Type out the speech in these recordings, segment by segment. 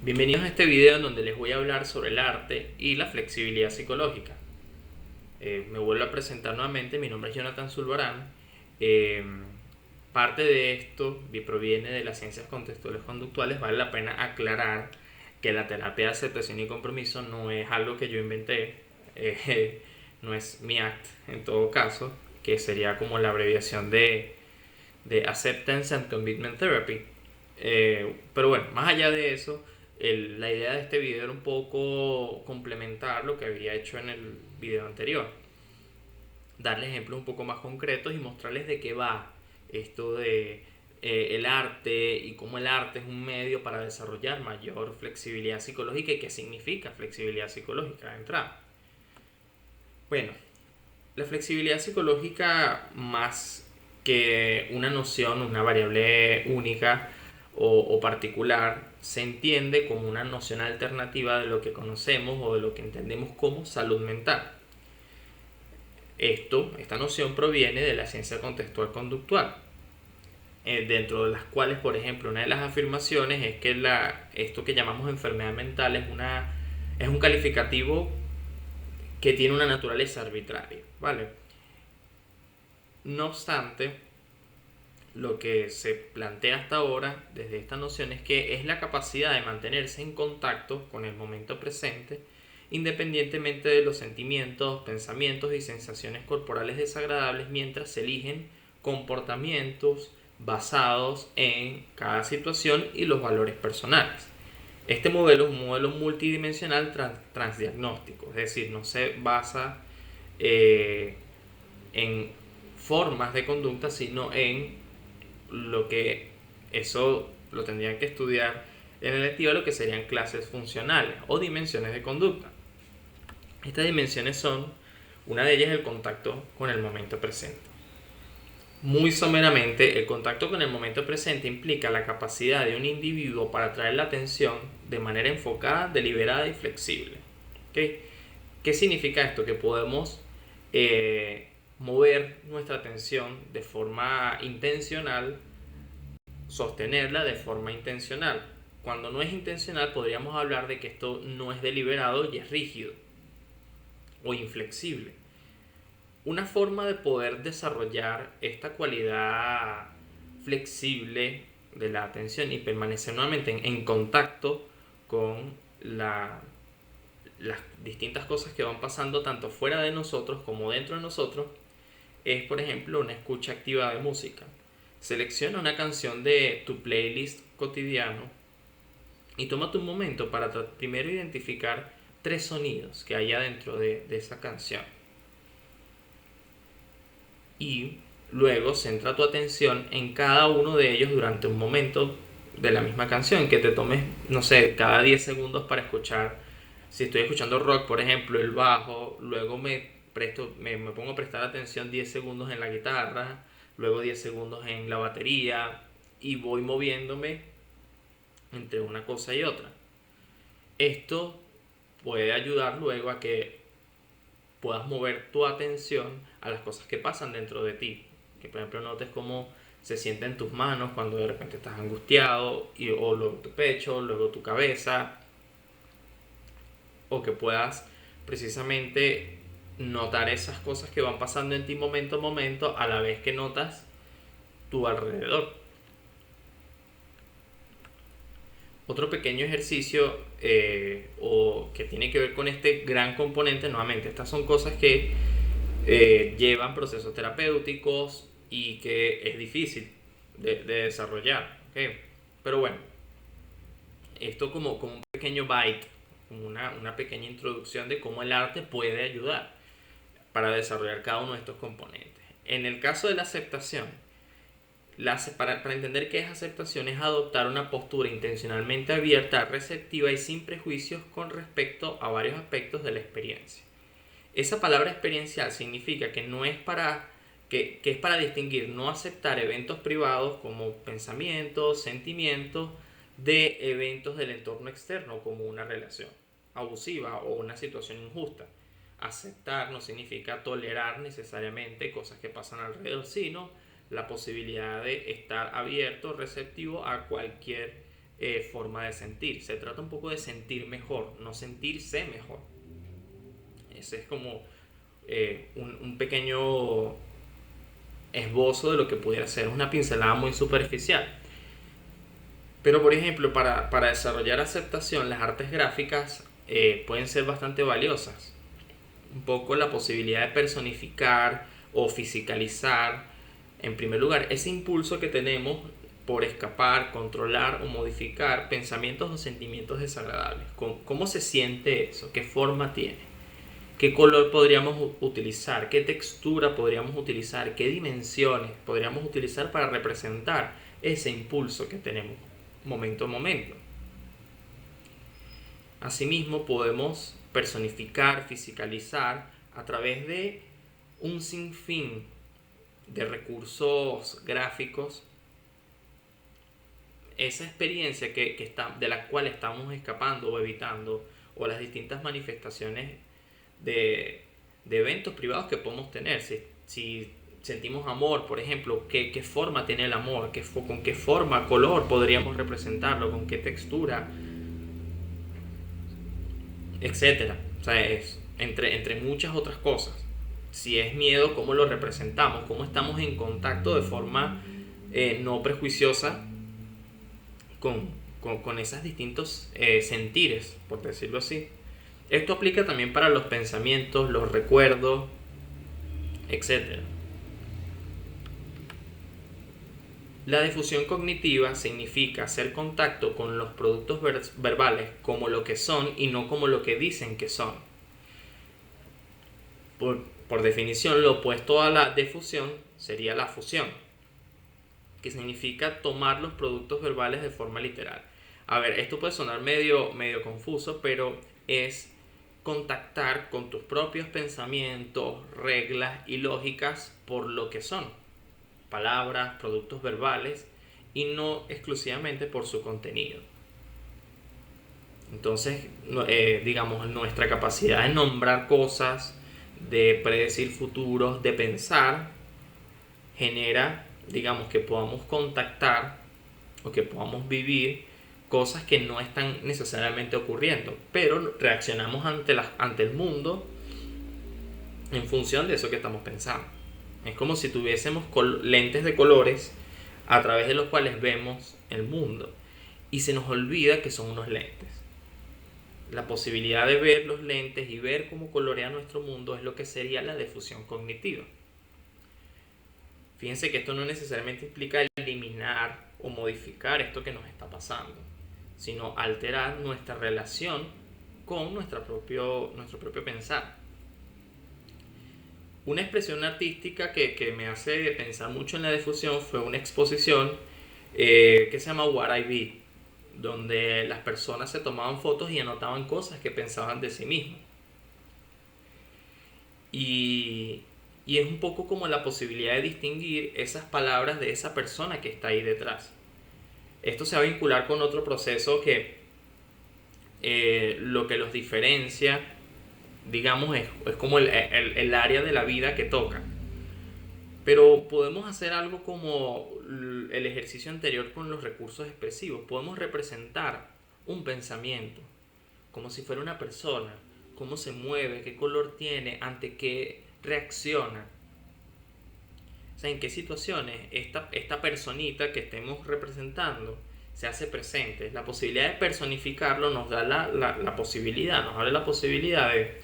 Bienvenidos a este video en donde les voy a hablar sobre el arte y la flexibilidad psicológica. Me vuelvo a presentar nuevamente, mi nombre es Jonathan Zulbarán. Eh, Parte de esto proviene de las ciencias contextuales conductuales. Vale la pena aclarar que la terapia de aceptación y compromiso no es algo que yo inventé, no es mi ACT en todo caso, que sería como la abreviación de Acceptance and Commitment Therapy. Pero bueno, más allá de eso, la idea de este video era un poco complementar lo que había hecho en el video anterior. Darles ejemplos un poco más concretos y mostrarles de qué va esto de el arte y cómo el arte es un medio para desarrollar mayor flexibilidad psicológica y qué significa flexibilidad psicológica de entrada. Bueno, la flexibilidad psicológica, más que una noción, una variable única o particular, se entiende como una noción alternativa de lo que conocemos o de lo que entendemos como salud mental. Esta noción proviene de la ciencia contextual conductual, dentro de las cuales, por ejemplo, una de las afirmaciones es que esto que llamamos enfermedad mental es un calificativo que tiene una naturaleza arbitraria, ¿vale? No obstante, lo que se plantea hasta ahora desde esta noción es que es la capacidad de mantenerse en contacto con el momento presente independientemente de los sentimientos, pensamientos y sensaciones corporales desagradables mientras se eligen comportamientos basados en cada situación y los valores personales. Este modelo es un modelo multidimensional transdiagnóstico, es decir, no se basa eh, en formas de conducta, sino en lo que eso lo tendrían que estudiar en el electiva, lo que serían clases funcionales o dimensiones de conducta. Estas dimensiones son, una de ellas, el contacto con el momento presente. Muy someramente, el contacto con el momento presente implica la capacidad de un individuo para atraer la atención de manera enfocada, deliberada y flexible. ¿Okay? ¿Qué significa esto? Que podemos mover nuestra atención de forma intencional, sostenerla de forma intencional. Cuando no es intencional, podríamos hablar de que esto no es deliberado y es rígido o inflexible. Una forma de poder desarrollar esta cualidad flexible de la atención y permanecer nuevamente en contacto con las distintas cosas que van pasando tanto fuera de nosotros como dentro de nosotros es, por ejemplo, una escucha activa de música. Selecciona una canción de tu playlist cotidiano y tómate un momento para primero identificar tres sonidos que hay adentro de esa canción. Y luego centra tu atención en cada uno de ellos durante un momento de la misma canción, que te tomes, no sé, cada 10 segundos para escuchar. Si estoy escuchando rock, por ejemplo, el bajo, luego me pongo a prestar atención 10 segundos en la guitarra, luego 10 segundos en la batería y voy moviéndome entre una cosa y otra. Esto puede ayudar luego a que puedas mover tu atención a las cosas que pasan dentro de ti. Que por ejemplo notes cómo se siente en tus manos cuando de repente estás angustiado, o luego tu pecho, luego tu cabeza, o que puedas precisamente notar esas cosas que van pasando en ti momento a momento a la vez que notas tu alrededor. Otro pequeño ejercicio o que tiene que ver con este gran componente, nuevamente, estas son cosas que llevan procesos terapéuticos y que es difícil de desarrollar, ¿okay? Pero bueno, esto como un pequeño bite, como una pequeña introducción de cómo el arte puede ayudar para desarrollar cada uno de estos componentes. En el caso de la aceptación, para entender qué es aceptación es adoptar una postura intencionalmente abierta, receptiva y sin prejuicios con respecto a varios aspectos de la experiencia. Esa palabra experiencial significa que no es que es para distinguir, no aceptar eventos privados como pensamientos, sentimientos, de eventos del entorno externo como una relación abusiva o una situación injusta. Aceptar no significa tolerar necesariamente cosas que pasan alrededor, sino la posibilidad de estar abierto, receptivo a cualquier forma de sentir. Se trata un poco de sentir mejor, no sentirse mejor. Ese es como un pequeño esbozo de lo que pudiera ser, una pincelada muy superficial. Pero por ejemplo, para desarrollar aceptación, las artes gráficas pueden ser bastante valiosas. Un poco la posibilidad de personificar o fisicalizar, en primer lugar, ese impulso que tenemos por escapar, controlar o modificar pensamientos o sentimientos desagradables. ¿Cómo se siente eso? ¿Qué forma tiene? ¿Qué color podríamos utilizar? ¿Qué textura podríamos utilizar? ¿Qué dimensiones podríamos utilizar para representar ese impulso que tenemos momento a momento? Asimismo, podemos personificar, fisicalizar a través de un sinfín de recursos gráficos esa experiencia de la cual estamos escapando o evitando, o las distintas manifestaciones de eventos privados que podemos tener. Si sentimos amor, por ejemplo, ¿qué forma tiene el amor? ¿Con qué forma, color podríamos representarlo? ¿Con qué textura? Etcétera. O sea, es entre muchas otras cosas. Si es miedo, ¿cómo lo representamos? ¿Cómo estamos en contacto de forma no prejuiciosa con esos distintos sentires, por decirlo así? Esto aplica también para los pensamientos, los recuerdos, etc. La difusión cognitiva significa hacer contacto con los productos verbales como lo que son y no como lo que dicen que son. Por definición, lo opuesto a la difusión sería la fusión, que significa tomar los productos verbales de forma literal. A ver, esto puede sonar medio confuso, pero es contactar con tus propios pensamientos, reglas y lógicas por lo que son, palabras, productos verbales, y no exclusivamente por su contenido. Entonces, digamos, nuestra capacidad de nombrar cosas, de predecir futuros, de pensar, genera, digamos, que podamos contactar o que podamos vivir cosas que no están necesariamente ocurriendo, pero reaccionamos ante el mundo en función de eso que estamos pensando. Es como si tuviésemos lentes de colores a través de los cuales vemos el mundo y se nos olvida que son unos lentes. La posibilidad de ver los lentes y ver cómo colorea nuestro mundo es lo que sería la difusión cognitiva. Fíjense que esto no necesariamente implica eliminar o modificar esto que nos está pasando, sino alterar nuestra relación con nuestro propio pensar. Una expresión artística que me hace pensar mucho en la difusión fue una exposición que se llama What I Be, donde las personas se tomaban fotos y anotaban cosas que pensaban de sí mismos. Y es un poco como la posibilidad de distinguir esas palabras de esa persona que está ahí detrás. Esto se va a vincular con otro proceso que lo que los diferencia, digamos, es como el área de la vida que toca. Pero podemos hacer algo como el ejercicio anterior con los recursos expresivos. Podemos representar un pensamiento como si fuera una persona, cómo se mueve, qué color tiene, ante qué reacciona. O sea, en qué situaciones esta personita que estemos representando se hace presente. La posibilidad de personificarlo nos da la posibilidad, nos abre la posibilidad de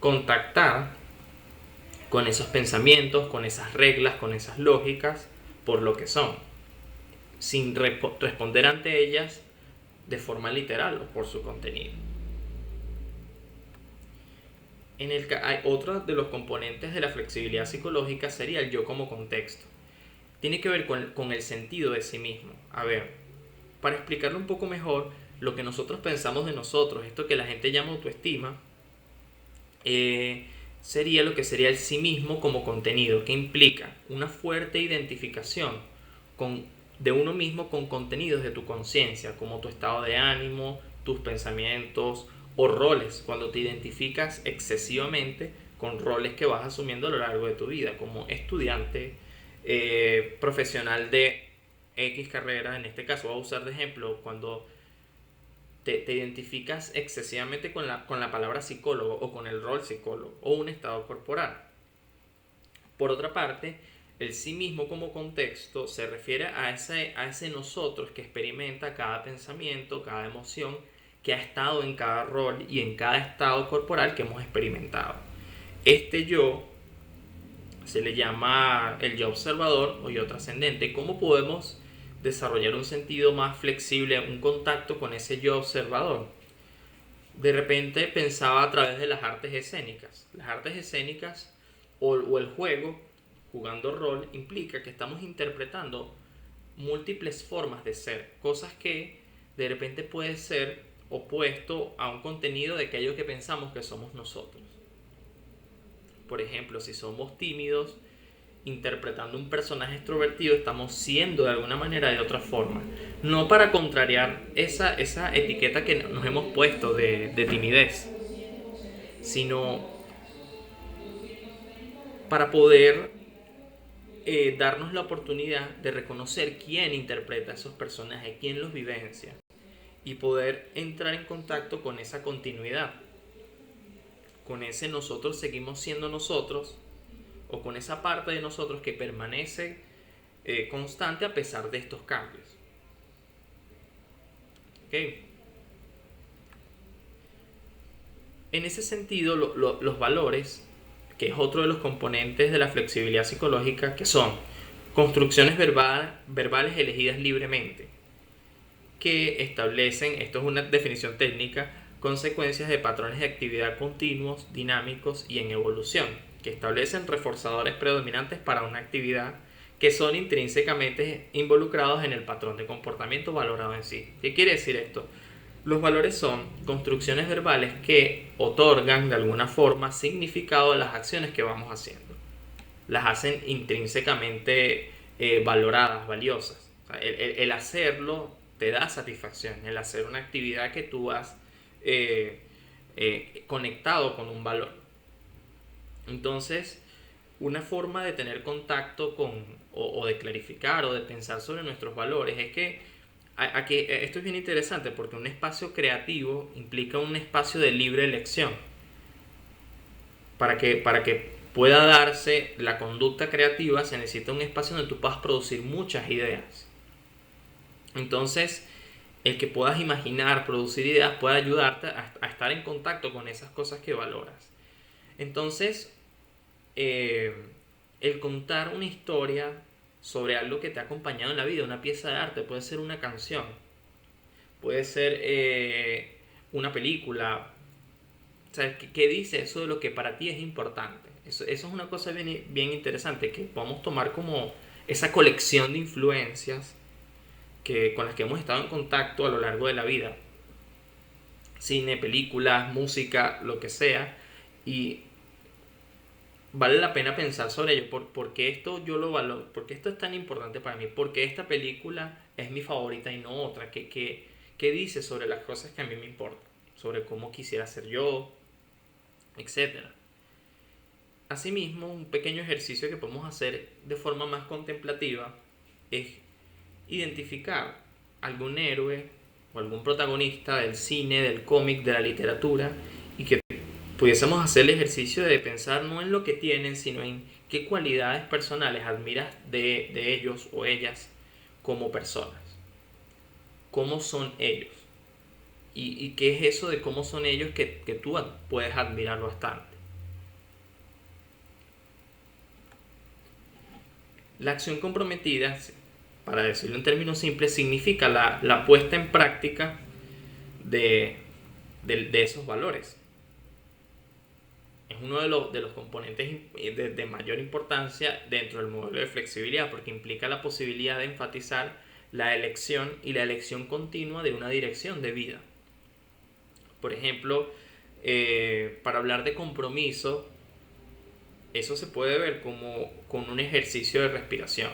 contactar con esos pensamientos, con esas reglas, con esas lógicas, por lo que son, sin responder ante ellas de forma literal o por su contenido. Hay otro de los componentes de la flexibilidad psicológica sería el yo como contexto. Tiene que ver con el sentido de sí mismo. A ver, para explicarlo un poco mejor, lo que nosotros pensamos de nosotros, esto que la gente llama autoestima, sería lo que sería el sí mismo como contenido, que implica una fuerte identificación de uno mismo con contenidos de tu conciencia, como tu estado de ánimo, tus pensamientos o roles, cuando te identificas excesivamente con roles que vas asumiendo a lo largo de tu vida, como estudiante, profesional de X carrera, en este caso voy a usar de ejemplo, cuando te identificas excesivamente con la palabra psicólogo o con el rol psicólogo o un estado corporal. Por otra parte, el sí mismo como contexto se refiere a ese nosotros que experimenta cada pensamiento, cada emoción, que ha estado en cada rol y en cada estado corporal que hemos experimentado. Este yo se le llama el yo observador o yo trascendente. ¿Cómo podemos desarrollar un sentido más flexible, un contacto con ese yo observador? De repente pensaba a través de las artes escénicas. Las artes escénicas o el juego, jugando rol, implica que estamos interpretando múltiples formas de ser, cosas que de repente puede ser opuesto a un contenido de aquello que pensamos que somos nosotros. Por ejemplo, si somos tímidos, interpretando un personaje extrovertido, estamos siendo de alguna manera de otra forma. No para contrariar esa etiqueta que nos hemos puesto de timidez, sino para poder darnos la oportunidad de reconocer quién interpreta esos personajes, quién los vivencia y poder entrar en contacto con esa continuidad, con ese nosotros seguimos siendo nosotros o con esa parte de nosotros que permanece constante a pesar de estos cambios. ¿Okay? En ese sentido, los valores, que es otro de los componentes de la flexibilidad psicológica, que son construcciones verbales elegidas libremente, que establecen, esto es una definición técnica, consecuencias de patrones de actividad continuos, dinámicos y en evolución, que establecen reforzadores predominantes para una actividad que son intrínsecamente involucrados en el patrón de comportamiento valorado en sí. ¿Qué quiere decir esto? Los valores son construcciones verbales que otorgan de alguna forma significado a las acciones que vamos haciendo. Las hacen intrínsecamente valoradas, valiosas. O sea, el hacerlo te da satisfacción, el hacer una actividad que tú has conectado con un valor. Entonces, una forma de tener contacto con o de clarificar o de pensar sobre nuestros valores es que aquí, esto es bien interesante porque un espacio creativo implica un espacio de libre elección. Para que pueda darse la conducta creativa se necesita un espacio donde tú puedas producir muchas ideas. Entonces, el que puedas imaginar, producir ideas puede ayudarte a estar en contacto con esas cosas que valoras. Entonces, el contar una historia sobre algo que te ha acompañado en la vida, una pieza de arte, puede ser una canción, puede ser una película. O sea, ¿qué dice eso de lo que para ti es importante? Eso es una cosa bien interesante, que podemos tomar como esa colección de influencias con las que hemos estado en contacto a lo largo de la vida. Cine, películas, música, lo que sea. Y vale la pena pensar sobre ello. ¿Por qué esto yo lo valoro? ¿Por qué esto es tan importante para mí? ¿Por qué esta película es mi favorita y no otra? ¿Qué dice sobre las cosas que a mí me importan? Sobre cómo quisiera ser yo, etcétera. Asimismo, un pequeño ejercicio que podemos hacer de forma más contemplativa es identificar algún héroe o algún protagonista del cine, del cómic, de la literatura, y que pudiésemos hacer el ejercicio de pensar no en lo que tienen, sino en qué cualidades personales admiras de ellos o ellas como personas. ¿Cómo son ellos? ¿Y qué es eso de cómo son ellos que tú puedes admirar bastante? La acción comprometida, para decirlo en términos simples, significa la puesta en práctica de esos valores. Es uno de los componentes de mayor importancia dentro del modelo de flexibilidad, porque implica la posibilidad de enfatizar la elección y la elección continua de una dirección de vida. Por ejemplo, para hablar de compromiso, eso se puede ver como con un ejercicio de respiración.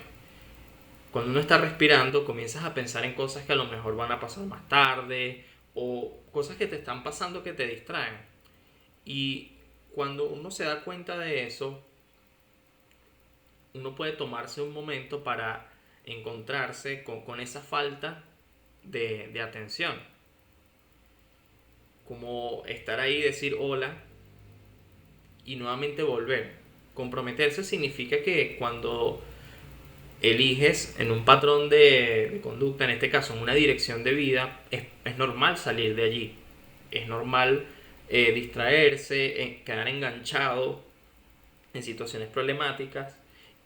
Cuando uno está respirando, comienzas a pensar en cosas que a lo mejor van a pasar más tarde o cosas que te están pasando que te distraen. Y cuando uno se da cuenta de eso, uno puede tomarse un momento para encontrarse con esa falta de atención. Como estar ahí, decir hola y nuevamente volver. Comprometerse significa que cuando eliges en un patrón de conducta, en este caso en una dirección de vida, es normal salir de allí. Es normal distraerse, quedar enganchado en situaciones problemáticas,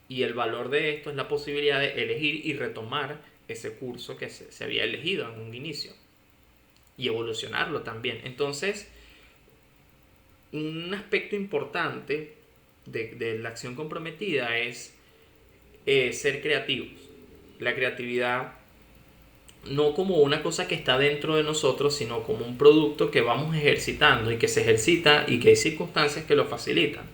y el valor de esto es la posibilidad de elegir y retomar ese curso que se había elegido en un inicio y evolucionarlo también. Entonces, un aspecto importante de la acción comprometida es ser creativos. La creatividad no como una cosa que está dentro de nosotros, sino como un producto que vamos ejercitando y que se ejercita y que hay circunstancias que lo facilitan.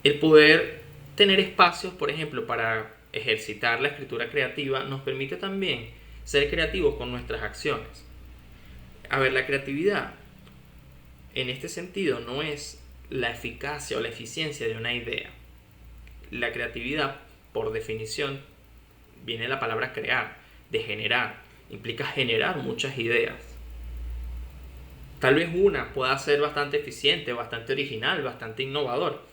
El poder tener espacios, por ejemplo, para ejercitar la escritura creativa nos permite también ser creativos con nuestras acciones. A ver, la creatividad en este sentido no es la eficacia o la eficiencia de una idea. La creatividad, por definición, viene de la palabra crear, de generar. Implica generar muchas ideas. Tal vez una pueda ser bastante eficiente, bastante original, bastante innovador.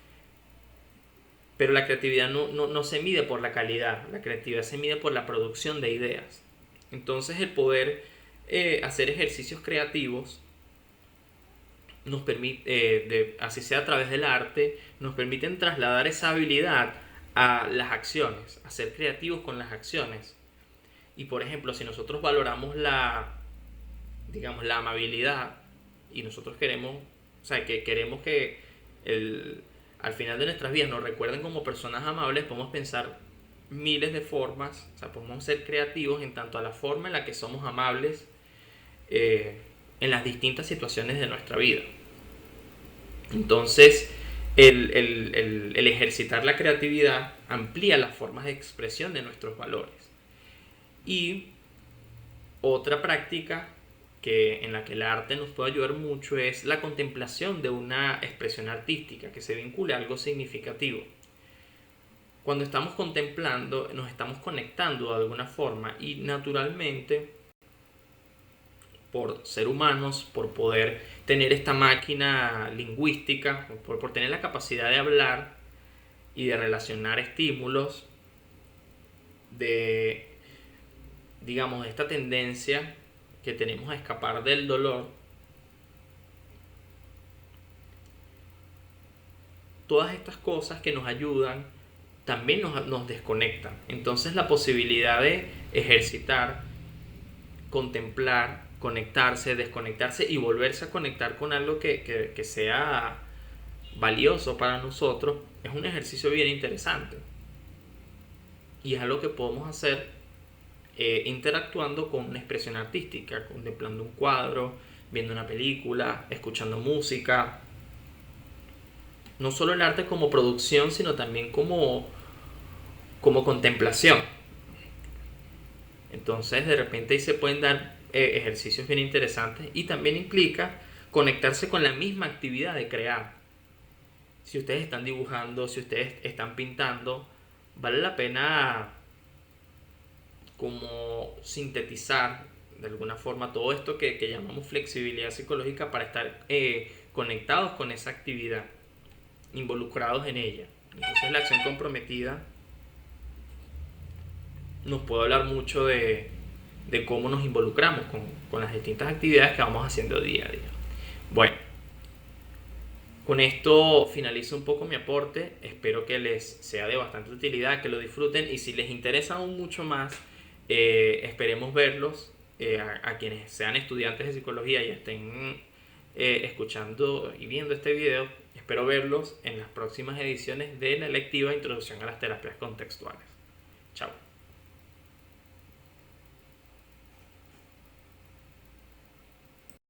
Pero la creatividad no se mide por la calidad, la creatividad se mide por la producción de ideas. Entonces el poder hacer ejercicios creativos nos permite, así sea a través del arte, nos permiten trasladar esa habilidad a las acciones, a ser creativos con las acciones. Y por ejemplo, si nosotros valoramos digamos, la amabilidad, y nosotros queremos, o sea, que queremos que al final de nuestras vidas nos recuerden como personas amables, podemos pensar miles de formas, o sea, podemos ser creativos en tanto a la forma en la que somos amables en las distintas situaciones de nuestra vida. Entonces, el ejercitar la creatividad amplía las formas de expresión de nuestros valores. Y otra práctica en la que el arte nos puede ayudar mucho es la contemplación de una expresión artística que se vincule a algo significativo. Cuando estamos contemplando, nos estamos conectando de alguna forma, y naturalmente, por ser humanos, por poder tener esta máquina lingüística, por tener la capacidad de hablar y de relacionar estímulos, digamos, de esta tendencia que tenemos a escapar del dolor, todas estas cosas que nos ayudan también nos desconectan. Entonces la posibilidad de ejercitar, contemplar, conectarse, desconectarse y volverse a conectar con algo que sea valioso para nosotros es un ejercicio bien interesante. Y es algo que podemos hacer interactuando con una expresión artística, contemplando un cuadro, viendo una película, escuchando música. No solo el arte como producción, sino también como contemplación. Entonces de repente ahí se pueden dar ejercicios bien interesantes, y también implica conectarse con la misma actividad de crear. Si ustedes están dibujando, si ustedes están pintando, vale la pena como sintetizar de alguna forma todo esto que llamamos flexibilidad psicológica para estar conectados con esa actividad, involucrados en ella. Entonces la acción comprometida nos puede hablar mucho de cómo nos involucramos con las distintas actividades que vamos haciendo día a día. Bueno, con esto finalizo un poco mi aporte. Espero que les sea de bastante utilidad, que lo disfruten, y si les interesa aún mucho más, esperemos verlos, a quienes sean estudiantes de psicología y estén escuchando y viendo este video. Espero verlos en las próximas ediciones de la electiva Introducción a las Terapias Contextuales. Chao.